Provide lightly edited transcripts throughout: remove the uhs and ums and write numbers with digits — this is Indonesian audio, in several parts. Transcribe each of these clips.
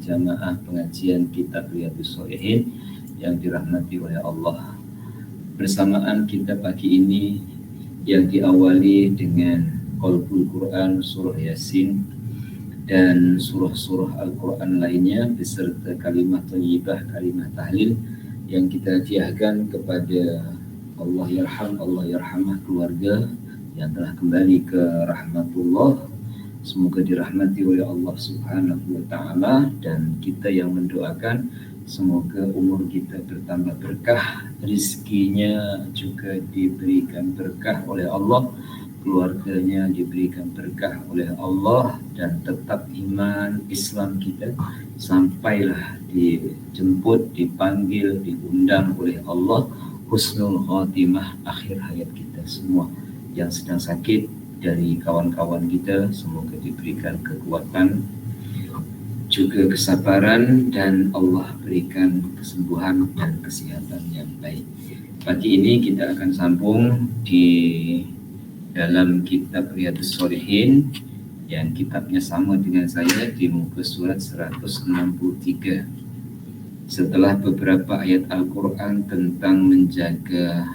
jamaah pengajian kitab Riyadhus Shalihin yang dirahmati oleh Allah. Bersamaan kita pagi ini yang diawali dengan Qalbul Quran surah Yasin dan surah-surah Al-Quran lainnya beserta kalimat thayyibah, kalimat tahlil yang kita hadiahkan kepada Allah yarhamah keluarga yang telah kembali ke rahmatullah. Semoga dirahmati oleh Allah Subhanahu wa Ta'ala, dan kita yang mendoakan semoga umur kita bertambah berkah, rizkinya juga diberikan berkah oleh Allah, keluarganya diberikan berkah oleh Allah, dan tetap iman Islam kita sampailah dijemput, dipanggil, diundang oleh Allah husnul khatimah akhir hayat kita semua. Yang sedang sakit dari kawan-kawan kita semoga diberikan kekuatan juga kesabaran, dan Allah berikan kesembuhan dan kesehatan yang baik. Pagi ini kita akan sambung di dalam kitab Riyadhus Shalihin yang kitabnya sama dengan saya di muka surat 163. Setelah beberapa ayat Al-Quran tentang menjaga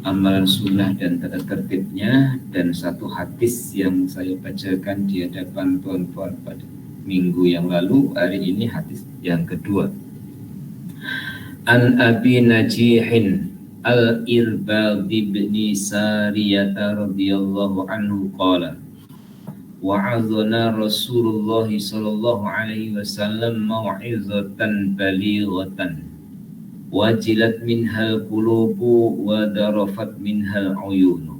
amalan sunnah dan tata tertibnya, dan satu hadis yang saya bacakan di hadapan tuan-tuan pada minggu yang lalu, hari ini hadis yang kedua. An Abi Najihin Al-Irbad bin Sariyah radhiyallahu anhu qala wa'azana Rasulullah sallallahu alaihi wasallam mau'izatan balighatan wajilat minhal qulubu wa darafat minhal uyunu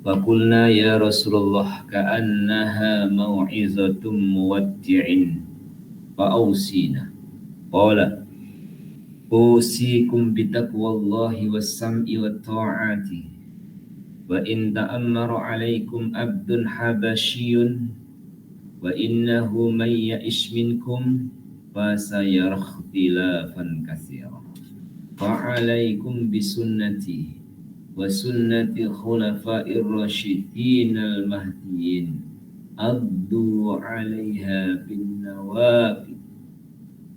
wa qulna ya Rasulullah ka'annaha mau'izatum muwaddi'in fa awsina qala usikum bitaqwallahi was-sam'i wat-ta'ati wa in ta'ammara 'alaikum 'abdun habasyiyun wa innahu may ya'ish minkum fa sayara ikhtilafan katsiran fa'alaikum bisunnati wa sunnati khulafa'ir rasyidin al-mahdiyyin addu 'alaiha bin nawafid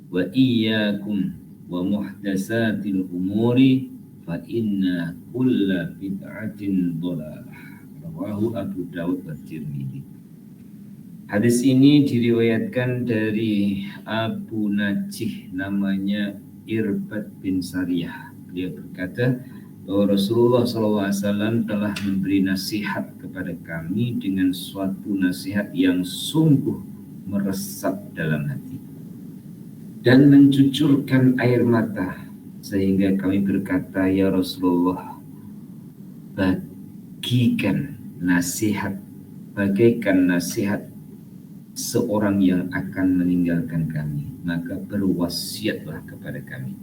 wa iyyakum wa muhdatsatil umuri fa inna kulla bid'atin dhalalah. Rawahu Abu Dawud wa Tirmidzi. Hadis ini diriwayatkan dari Abu Najih, namanya Irbad bin Sariyah. Beliau berkata bahwa Rasulullah SAW telah memberi nasihat kepada kami dengan suatu nasihat yang sungguh meresap dalam hati dan mencucurkan air mata, sehingga kami berkata, ya Rasulullah, bagaikan nasihat seorang yang akan meninggalkan kami, maka berwasiatlah kepada kami.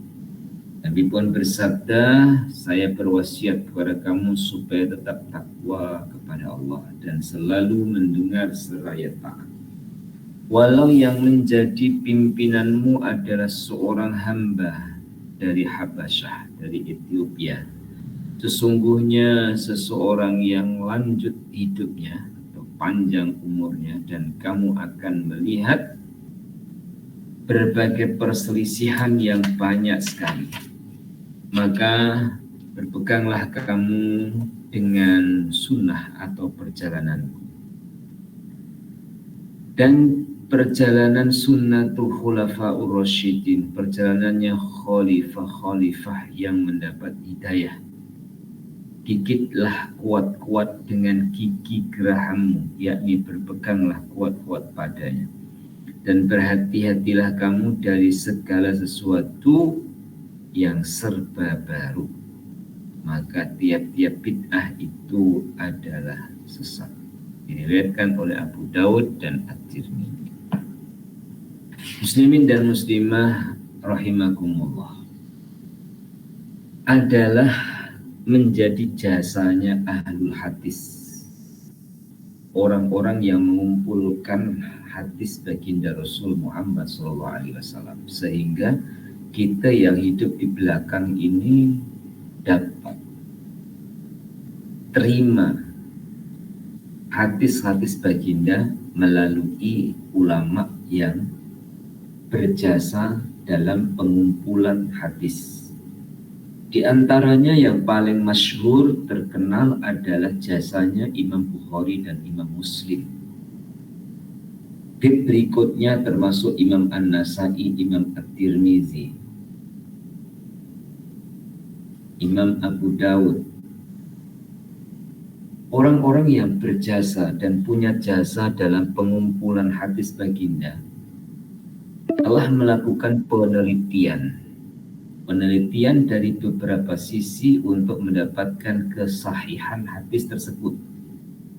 Nabi pun bersabda, saya berwasiat kepada kamu supaya tetap takwa kepada Allah dan selalu mendengar seraya taat. Walau yang menjadi pimpinanmu adalah seorang hamba dari Habasyah, dari Ethiopia. Sesungguhnya seseorang yang lanjut hidupnya atau panjang umurnya, dan kamu akan melihat berbagai perselisihan yang banyak sekali. Maka berpeganglah kamu dengan sunnah atau perjalananku. Dan perjalanan sunnatul khulafa'ur rasyidin, perjalanannya khalifah-khalifah yang mendapat hidayah. Gigitlah kuat-kuat dengan gigi gerahammu, yakni berpeganglah kuat-kuat padanya. Dan berhati-hatilah kamu dari segala sesuatu yang serba baru, maka tiap-tiap bid'ah itu adalah sesat. Diriwayatkan oleh Abu Dawud dan At-Tirmidzi. Muslimin dan muslimah rahimakumullah, adalah menjadi jasanya ahlul hadis, orang-orang yang mengumpulkan hadis baginda Rasul Muhammad SAW, sehingga kita yang hidup di belakang ini dapat terima hadis-hadis baginda melalui ulama yang berjasa dalam pengumpulan hadis. Di antaranya yang paling masyhur terkenal adalah jasanya Imam Bukhari dan Imam Muslim. Berikutnya termasuk Imam An-Nasai, Imam At-Tirmizi, Imam Abu Dawud. Orang-orang yang berjasa dan punya jasa dalam pengumpulan hadis baginda telah melakukan penelitian dari beberapa sisi untuk mendapatkan kesahihan hadis tersebut,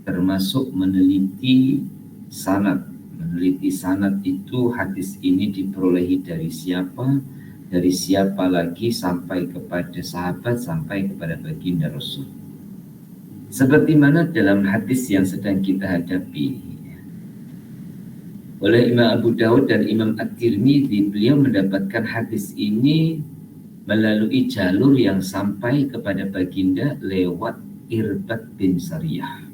termasuk meneliti sanad. Meneliti sanad itu hadis ini diperolehi dari siapa lagi sampai kepada sahabat, sampai kepada baginda Rasul. Seperti mana dalam hadis yang sedang kita hadapi oleh Imam Abu Dawud dan Imam At-Tirmidzi, beliau mendapatkan hadis ini melalui jalur yang sampai kepada baginda lewat Irbad bin Sariyah,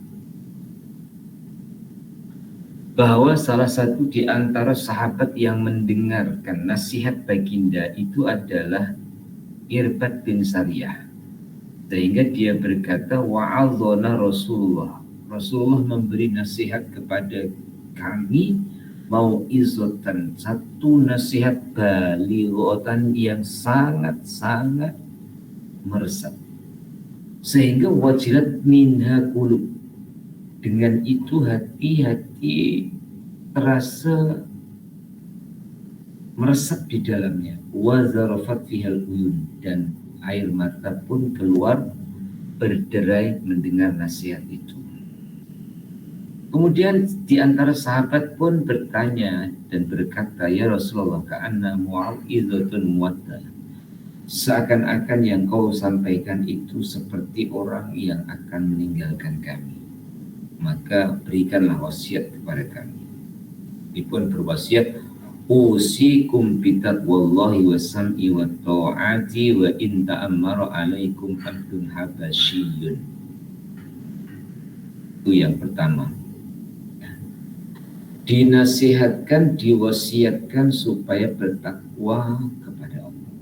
bahwa salah satu di antara sahabat yang mendengarkan nasihat baginda itu adalah Irbad bin Sariyah, sehingga dia berkata, wa'adhana Rasulullah memberi nasihat kepada kami, mau'izatan, satu nasihat balighatan yang sangat-sangat meresap, sehingga wajilat minha qulub, dengan itu hati-hati terasa meresap di dalamnya, wa zarafat fihal uyun, dan air mata pun keluar berderai mendengar nasihat itu. Kemudian di antara sahabat pun bertanya dan berkata, ya Rasulullah, ka'anna mu'awidhatun muwaddah, seakan-akan yang kau sampaikan itu seperti orang yang akan meninggalkan kami, maka berikanlah wasiat kepada kami. Dia pun berwasiat, usikum bitaqwallahi wa sam'i wa ta'ati wa in ta'ammara alaikum abdun habasyiyun. Itu yang pertama. Dinasihatkan, diwasiatkan supaya bertakwa kepada Allah.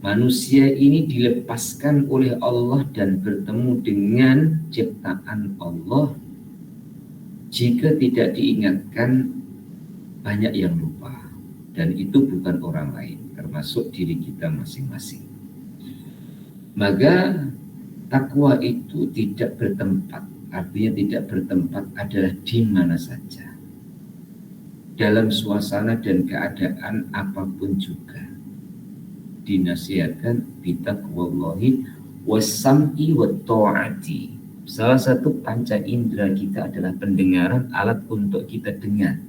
Manusia ini dilepaskan oleh Allah dan bertemu dengan ciptaan Allah. Jika tidak diingatkan, banyak yang lupa, dan itu bukan orang lain, termasuk diri kita masing-masing. Maka takwa itu tidak bertempat. Artinya tidak bertempat adalah di mana saja, dalam suasana dan keadaan apapun juga. Dinasihatkan bitaqwallahi wasam'i wa ta'ati. Salah satu panca indera kita adalah pendengaran, alat untuk kita dengar.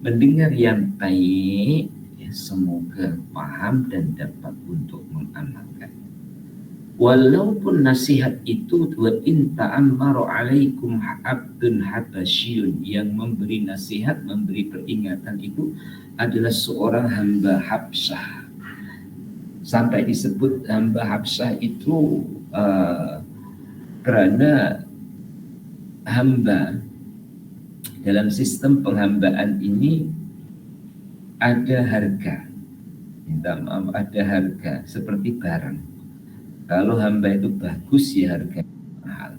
Mendengar yang baik, ya, semoga paham dan dapat untuk mengamalkan. Walaupun nasihat itu wa in ta'ammaru alaikum abdun habasyun, yang memberi nasihat, memberi peringatan itu adalah seorang hamba Habsyah. Sampai disebut hamba Habsyah itu karena hamba dalam sistem penghambaan ini ada harga. Minta maaf, ada harga seperti barang. Kalau hamba itu bagus ya harganya mahal,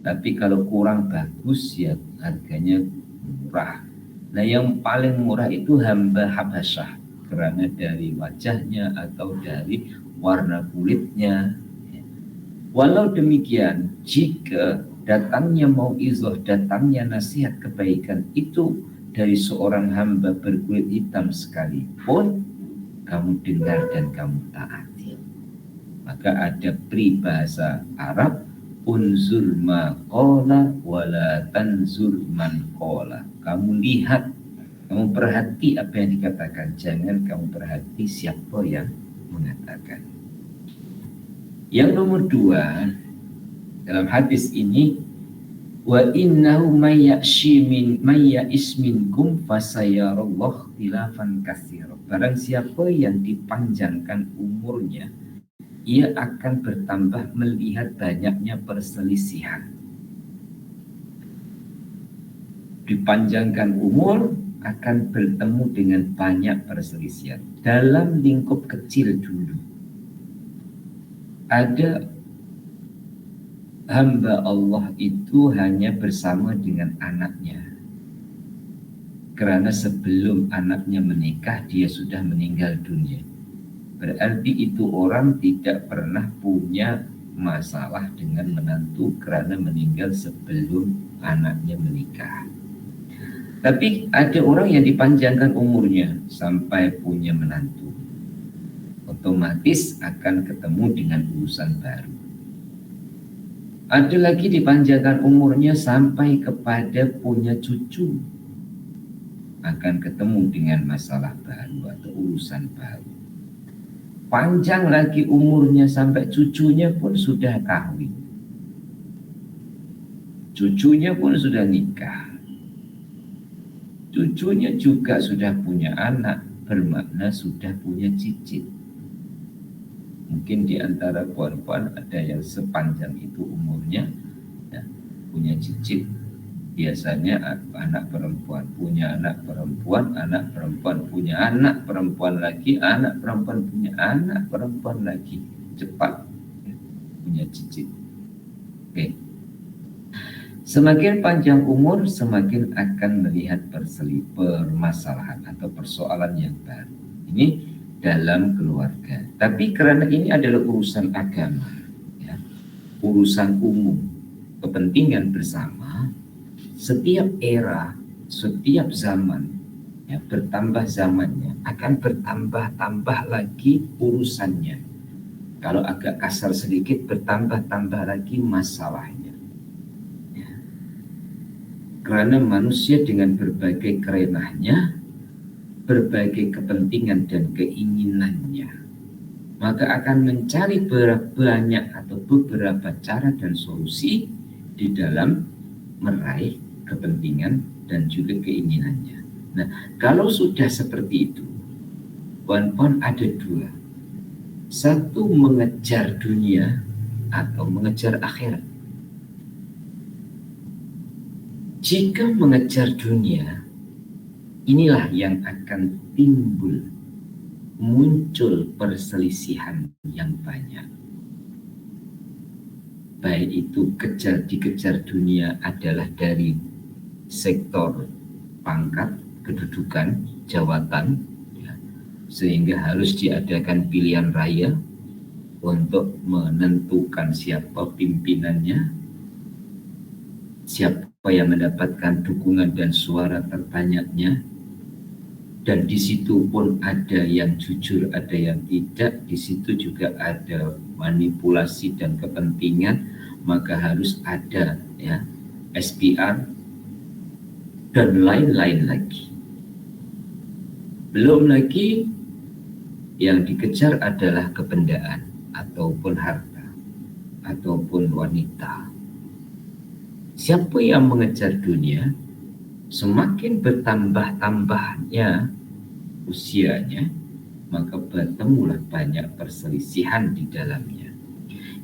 tapi kalau kurang bagus ya harganya murah. Nah, yang paling murah itu hamba Habasyah, karena dari wajahnya atau dari warna kulitnya. Walau demikian, jika datangnya mau'izah, datangnya nasihat kebaikan itu dari seorang hamba berkulit hitam sekalipun, kamu dengar dan kamu taati. Maka ada peribahasa Arab, unzur ma qala wala tanzur man qala. Kamu lihat, kamu perhati apa yang dikatakan, jangan kamu perhati siapa yang mengatakan. Yang nomor 2, dalam hadis ini, wa innahu may ya'is minkum fasayarallahu khilafan katsira. Barang siapa yang dipanjangkan umurnya, ia akan bertambah melihat banyaknya perselisihan. Dipanjangkan umur akan bertemu dengan banyak perselisihan dalam lingkup kecil dulu. Ada hamba Allah itu hanya bersama dengan anaknya, karena sebelum anaknya menikah dia sudah meninggal dunia. Berarti itu orang tidak pernah punya masalah dengan menantu karena meninggal sebelum anaknya menikah. Tapi ada orang yang dipanjangkan umurnya sampai punya menantu, otomatis akan ketemu dengan urusan baru. Ada lagi dipanjangkan umurnya sampai kepada punya cucu, akan ketemu dengan masalah baru atau urusan baru. Panjang lagi umurnya sampai cucunya pun sudah kawin, cucunya pun sudah nikah, cucunya juga sudah punya anak, bermakna sudah punya cicit. Mungkin di antara puan-puan ada yang sepanjang itu umurnya, ya, punya cicit. Biasanya anak perempuan punya anak perempuan, anak perempuan punya anak perempuan lagi, anak perempuan punya anak perempuan lagi. Cepat, ya, punya cicit. Oke. Semakin panjang umur, semakin akan melihat permasalahan atau persoalan yang baru. Ini dalam keluarga. Tapi karena ini adalah urusan agama, ya, urusan umum, kepentingan bersama, setiap era, setiap zaman, ya, bertambah zamannya, akan bertambah-tambah lagi urusannya. Kalau agak kasar sedikit, bertambah-tambah lagi masalahnya. Ya. Karena manusia dengan berbagai kerenahnya, berbagai kepentingan dan keinginannya, maka akan mencari banyak atau beberapa cara dan solusi di dalam meraih kepentingan dan juga keinginannya. Nah, kalau sudah seperti itu, puan-puan ada dua. Satu, mengejar dunia atau mengejar akhirat. Jika mengejar dunia, inilah yang akan muncul perselisihan yang banyak. Baik itu dikejar dunia adalah dari sektor pangkat, kedudukan, jabatan, ya, sehingga harus diadakan pilihan raya untuk menentukan siapa pimpinannya, siapa yang mendapatkan dukungan dan suara terbanyaknya. Dan di situ pun ada yang jujur, ada yang tidak. Di situ juga ada manipulasi dan kepentingan. Maka harus ada, ya, SPR dan lain-lain lagi. Belum lagi yang dikejar adalah kebendaan ataupun harta ataupun wanita. Siapa yang mengejar dunia, semakin bertambah-tambahnya usianya, maka bertemulah banyak perselisihan di dalamnya.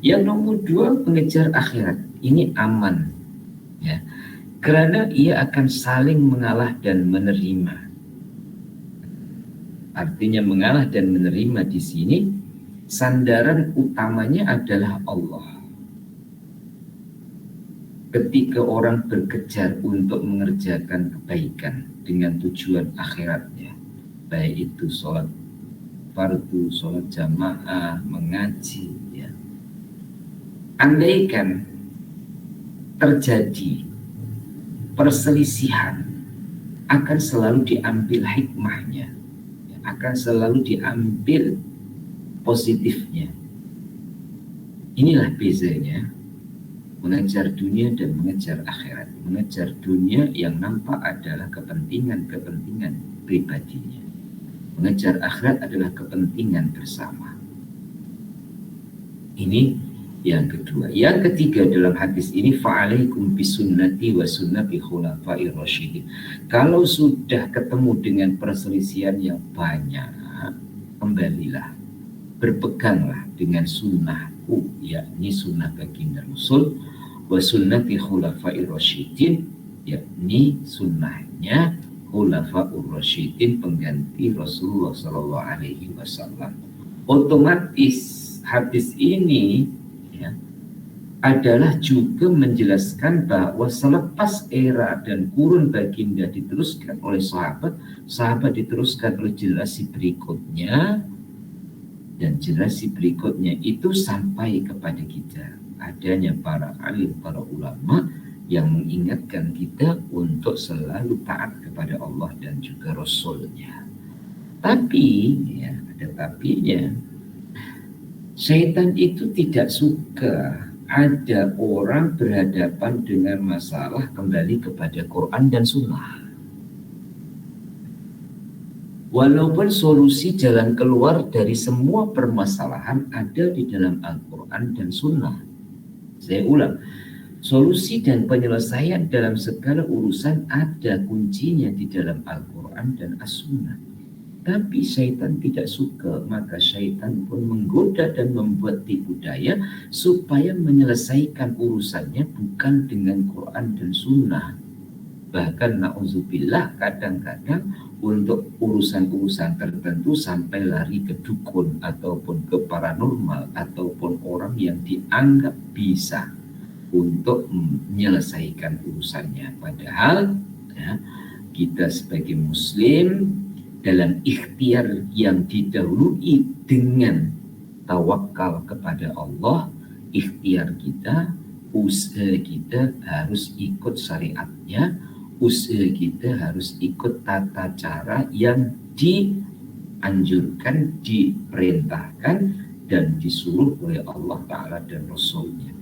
Yang nomor dua, mengejar akhirat. Ini aman, ya, karena ia akan saling mengalah dan menerima. Artinya mengalah dan menerima di sini sandaran utamanya adalah Allah. Ketika orang berkejar untuk mengerjakan kebaikan dengan tujuan akhiratnya, baik itu sholat fardu, sholat jamaah, mengaji, ya. Andaikan terjadi perselisihan, akan selalu diambil hikmahnya, ya, akan selalu diambil positifnya. Inilah bezanya mengejar dunia dan mengejar akhirat. Mengejar dunia yang nampak adalah kepentingan pribadinya. Mengejar akhirat adalah kepentingan bersama. Ini yang kedua. Yang ketiga dalam hadis ini, fa'alaikum bisunnati wa sunnati khulafa'ir rasyidin. Kalau sudah ketemu dengan perselisihan yang banyak, kembalilah, berpeganglah dengan sunnahku, yakni sunnah baginda Rasul, wa sunnati khulafa'ir rasyidin, yakni sunnahnya khulafaur rasyidin, pengganti Rasulullah Shallallahu Alaihi Wasallam. Otomatis hadis ini ya, adalah juga menjelaskan bahwa selepas era dan kurun baginda diteruskan oleh sahabat, sahabat diteruskan oleh generasi berikutnya, dan generasi berikutnya itu sampai kepada kita. Adanya para alim, para ulama yang mengingatkan kita untuk selalu taat kepada Allah dan juga Rasulnya. Tapi, ya, ada tapinya, syaitan itu tidak suka ada orang berhadapan dengan masalah kembali kepada Quran dan Sunnah. Walaupun solusi jalan keluar dari semua permasalahan ada di dalam Al-Quran dan Sunnah. Saya ulang, solusi dan penyelesaian dalam segala urusan ada kuncinya di dalam Al-Quran dan As-Sunnah. Tapi syaitan tidak suka, maka syaitan pun menggoda dan membuat tipu daya supaya menyelesaikan urusannya bukan dengan Quran dan Sunnah. Bahkan na'udzubillah, kadang-kadang untuk urusan-urusan tertentu sampai lari ke dukun ataupun ke paranormal ataupun orang yang dianggap bisa untuk menyelesaikan urusannya. Padahal ya, kita sebagai muslim dalam ikhtiar yang didahului dengan tawakal kepada Allah, ikhtiar kita, usaha kita harus ikut syariatnya, usaha kita harus ikut tata cara yang dianjurkan, diperintahkan, dan disuruh oleh Allah Ta'ala dan Rasulnya.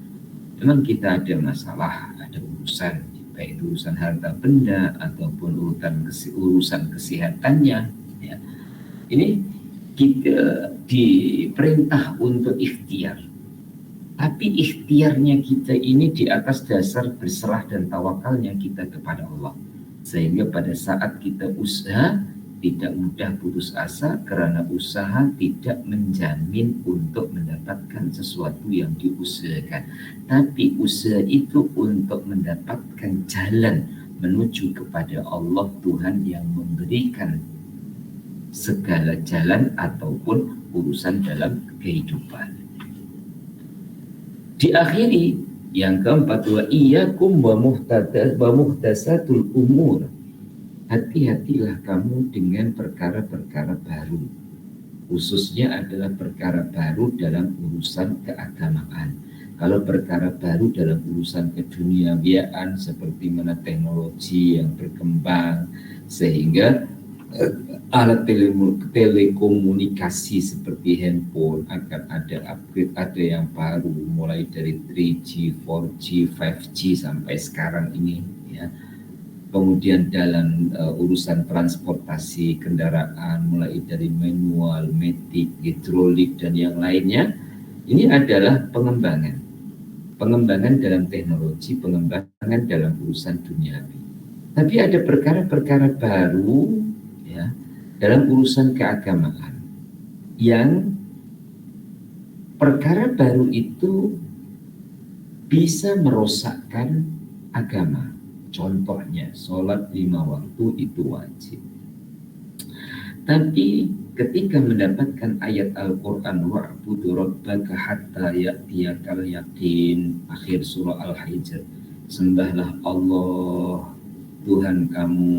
Memang kita ada masalah, ada urusan, baik urusan harta benda ataupun urusan kesehatannya. Ya. Ini kita diperintah untuk ikhtiar. Tapi ikhtiarnya kita ini di atas dasar berserah dan tawakalnya kita kepada Allah. Sehingga pada saat kita usaha, tidak mudah putus asa karena usaha tidak menjamin untuk mendapatkan sesuatu yang diusahakan. Tapi usaha itu untuk mendapatkan jalan menuju kepada Allah, Tuhan yang memberikan segala jalan ataupun urusan dalam kehidupan. Diakhiri yang keempat, wa iyyakum wa muhdatsatul umur. Hati-hatilah kamu dengan perkara-perkara baru. Khususnya adalah perkara baru dalam urusan keagamaan. Kalau perkara baru dalam urusan keduniawiaan seperti mana teknologi yang berkembang sehingga alat telekomunikasi seperti handphone akan ada upgrade, ada yang baru mulai dari 3G, 4G, 5G sampai sekarang ini ya. Kemudian dalam urusan transportasi kendaraan mulai dari manual, matic, hidrolik dan yang lainnya, ini adalah pengembangan dalam teknologi, pengembangan dalam urusan duniawi. Tapi ada perkara-perkara baru ya, dalam urusan keagamaan yang perkara baru itu bisa merosakkan agama. Contohnya sholat 5 waktu itu wajib. Tapi ketika mendapatkan ayat Al-Quran wa'budu rabbaka hatta ya'tiyakal yaqin, akhir surah Al-Hijr, sembahlah Allah Tuhan kamu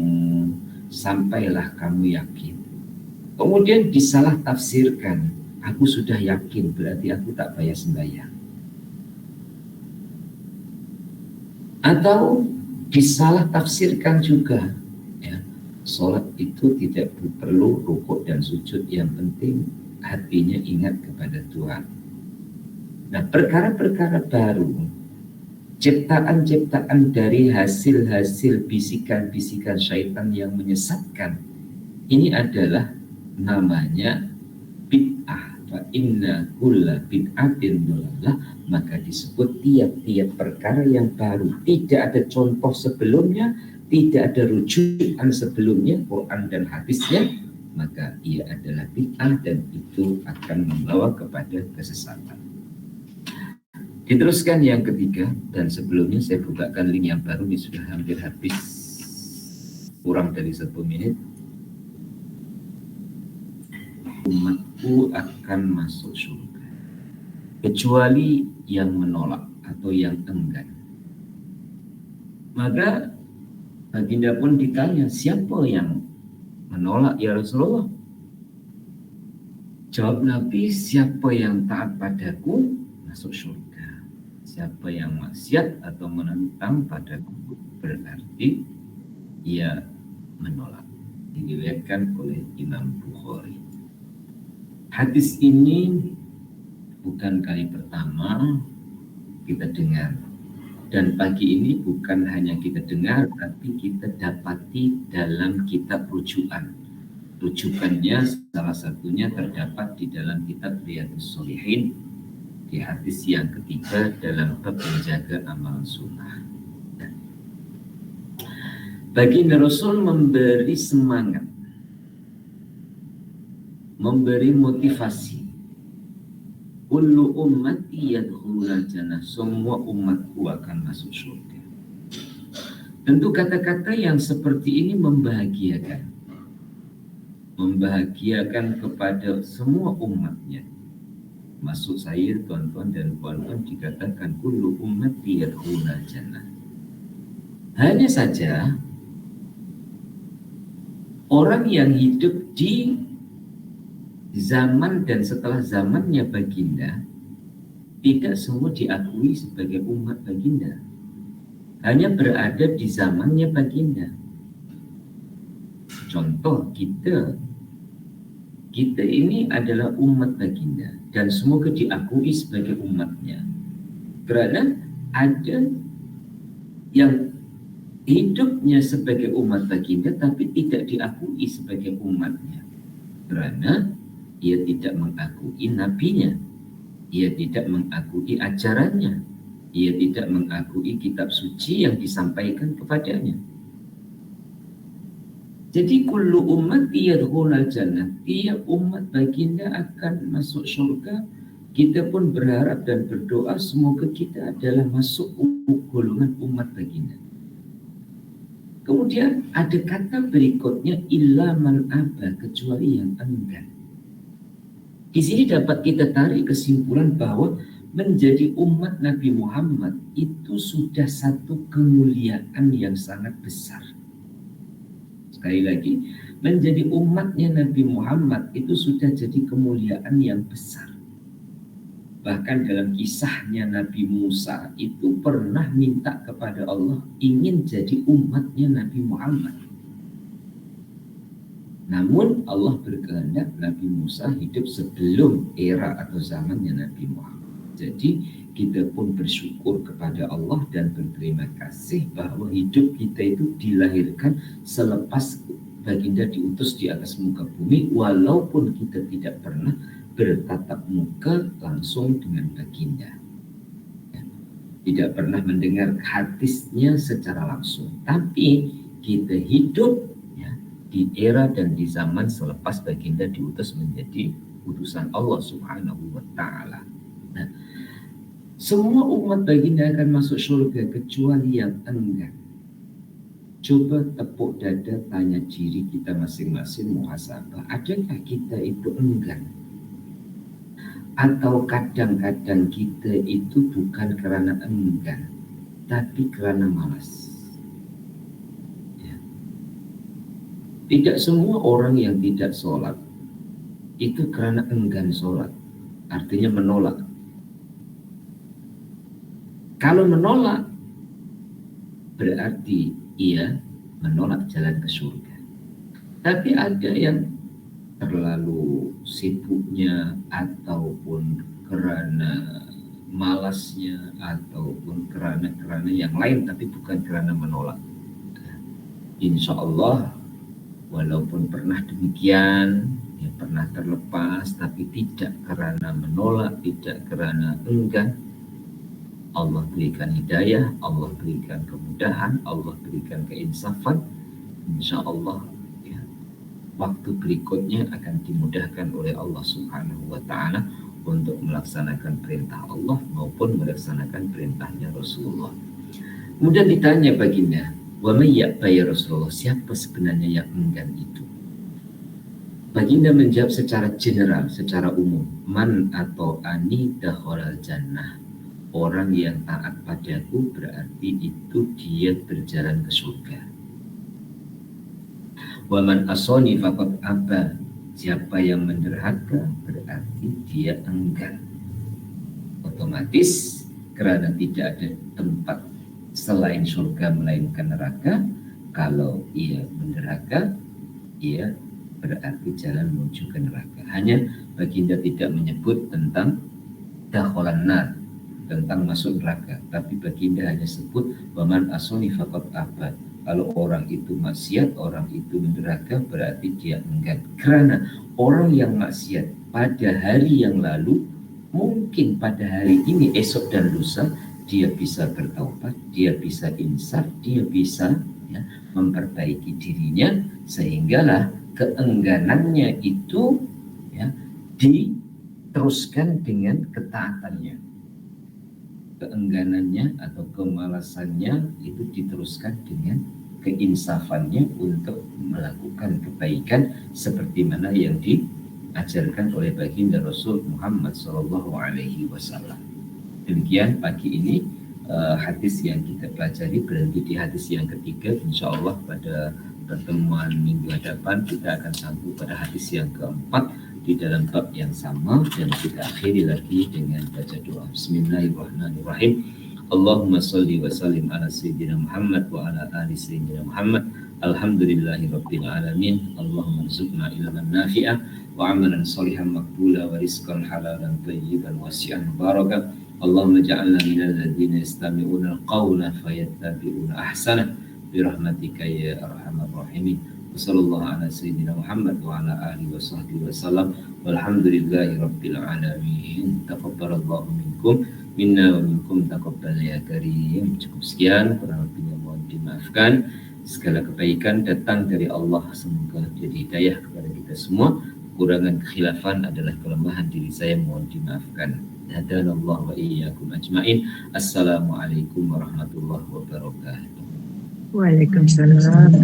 sampailah kamu yakin. Kemudian disalah tafsirkan, aku sudah yakin berarti aku tak payah sembahyang. Atau disalah tafsirkan juga, ya, sholat itu tidak perlu rukuk dan sujud, yang penting hatinya ingat kepada Tuhan. Nah, perkara-perkara baru, ciptaan-ciptaan dari hasil-hasil bisikan-bisikan syaitan yang menyesatkan, ini adalah namanya bid'ah. Fa inna kulla bid'atin dhalalah, maka disebut tiap-tiap perkara yang baru, tidak ada contoh sebelumnya, tidak ada rujukan sebelumnya, Quran dan hadisnya, maka ia adalah bid'ah dan itu akan membawa kepada kesesatan. Diteruskan yang ketiga, dan sebelumnya saya bukakan link yang baru, ini sudah hampir habis. kurang dari 1 menit, umatku akan masuk surga kecuali yang menolak atau yang enggan. Maka baginda pun ditanya, siapa yang menolak ya Rasulullah? Jawab Nabi, siapa yang taat padaku masuk surga. Siapa yang maksiat atau menentang padaku berarti ia menolak. Diriwayatkan oleh Imam Bukhari. Hadis ini bukan kali pertama kita dengar. Dan pagi ini bukan hanya kita dengar, tapi kita dapati dalam kitab rujukan. Rujukannya salah satunya terdapat di dalam kitab Riyadhus Shalihin di hadis yang ketiga dalam bab menjaga amal sunnah. Baginda Rasul memberi semangat, memberi motivasi. Kullu ummati yadkhulul jannah, semua umatku akan masuk surga. Tentu kata-kata yang seperti ini membahagiakan kepada semua umatnya. Maksud saya tuan-tuan dan puan-puan dikatakan kullu ummati yadkhulul jannah. Hanya saja orang yang hidup di zaman dan setelah zamannya baginda tidak semua diakui sebagai umat baginda, hanya berada di zamannya baginda. Contoh, kita ini adalah umat baginda dan semoga diakui sebagai umatnya, karena ada yang hidupnya sebagai umat baginda tapi tidak diakui sebagai umatnya, karena ia tidak mengakui nabinya, ia tidak mengakui ajarannya, ia tidak mengakui kitab suci yang disampaikan kepadanya. Jadi kullu ummati yadkhulul jannah, tiap umat baginda akan masuk surga. Kita pun berharap dan berdoa semoga kita adalah masuk golongan umat baginda. Kemudian ada kata berikutnya, illa man aba, kecuali yang enggan. Di sini dapat kita tarik kesimpulan bahwa menjadi umat Nabi Muhammad itu sudah satu kemuliaan yang sangat besar. Sekali lagi, menjadi umatnya Nabi Muhammad itu sudah jadi kemuliaan yang besar. Bahkan dalam kisahnya Nabi Musa itu pernah minta kepada Allah ingin jadi umatnya Nabi Muhammad. Namun Allah berkehendak Nabi Musa hidup sebelum era atau zamannya Nabi Muhammad. Jadi kita pun bersyukur kepada Allah dan berterima kasih bahwa hidup kita itu dilahirkan selepas baginda diutus di atas muka bumi, walaupun kita tidak pernah bertatap muka langsung dengan baginda. Tidak pernah mendengar hadisnya secara langsung, tapi kita hidup di era dan di zaman selepas baginda diutus menjadi utusan Allah Subhanahu wa Ta'ala. Nah, semua umat baginda akan masuk surga kecuali yang enggan. Coba tepuk dada, tanya diri kita masing-masing, muhasabah, adakah kita itu enggan? Atau kadang-kadang kita itu bukan karena enggan, tapi karena malas. Tidak semua orang yang tidak sholat itu karena enggan sholat, artinya menolak. Kalau menolak berarti ia menolak jalan ke surga. Tapi ada yang terlalu sibuknya ataupun karena malasnya ataupun karena yang lain, tapi bukan karena menolak. Insya Allah walaupun pernah demikian, ya pernah terlepas, tapi tidak karena menolak, tidak karena enggan. Allah berikan hidayah, Allah berikan kemudahan, Allah berikan keinsafan. Insya Allah ya, waktu berikutnya akan dimudahkan oleh Allah Subhanahu wa Ta'ala untuk melaksanakan perintah Allah maupun melaksanakan perintahnya Rasulullah. Kemudian ditanya baginda, Wa may ya'ba ya Rasulullah, siapa sebenarnya yang enggan itu? Baginda menjawab secara general, secara umum, man atau ani dakhalal jannah. Orang yang taat padaku berarti itu dia berjalan ke surga. Wa man asoni faqad aba. Siapa yang menderhaka berarti dia enggan. Otomatis karena tidak ada tempat selain surga melainkan neraka, kalau ia menderhaka, ia berarti jalan menuju ke neraka. Hanya baginda tidak menyebut tentang dakhalan nar, tentang masuk neraka, tapi baginda hanya sebut waman asoni faqad aba. Kalau orang itu maksiat, orang itu menderhaka, berarti dia enggan. Karena orang yang maksiat pada hari yang lalu, mungkin pada hari ini, esok dan lusa, dia bisa bertaubat, dia bisa insaf, dia bisa memperbaiki dirinya, sehinggalah keengganannya itu diteruskan dengan ketaatannya. Keengganannya atau kemalasannya itu diteruskan dengan keinsafannya untuk melakukan kebaikan seperti mana yang diajarkan oleh baginda Rasul Muhammad SAW. Demikian pagi ini hadis yang kita pelajari, berhenti di hadis yang ketiga. Insya Allah pada pertemuan minggu hadapan kita akan sambung pada hadis yang keempat di dalam bab yang sama, dan kita akhiri lagi dengan baca doa. Bismillahirrahmanirrahim. Allahumma salli wa sallim ala sayyidina Muhammad wa ala ali sayyidina Muhammad. Alhamdulillahi rabbil alamin. Allahumma rzuqna ilman nafi'ah wa amalan salihan maqbula wa rizqan halalan thayyiban wasi'an baraka. Allahumma ja'alna minal ladzina yastami'una al-qawla fayattabi'una ahsana birahmatika ya arhamar rahimin. Wassallallahu ala sayyidina Muhammad wa ala alihi wa sahbihi wasallam. Walhamdulillahi rabbil alamin. Taqabbalallahu minkum minna wa minkum taqabbal ya karim. Cukup sekian, kurang lebihnya mohon dimaafkan. Segala kebaikan datang dari Allah, semoga jadi hidayah kepada kita semua. Kekurangan kekhilafan adalah kelemahan diri saya, mohon dimaafkan. Hadanallahu wa iyyakum ajmain. Assalamualaikum warahmatullahi wabarakatuh. Waalaikumsalam.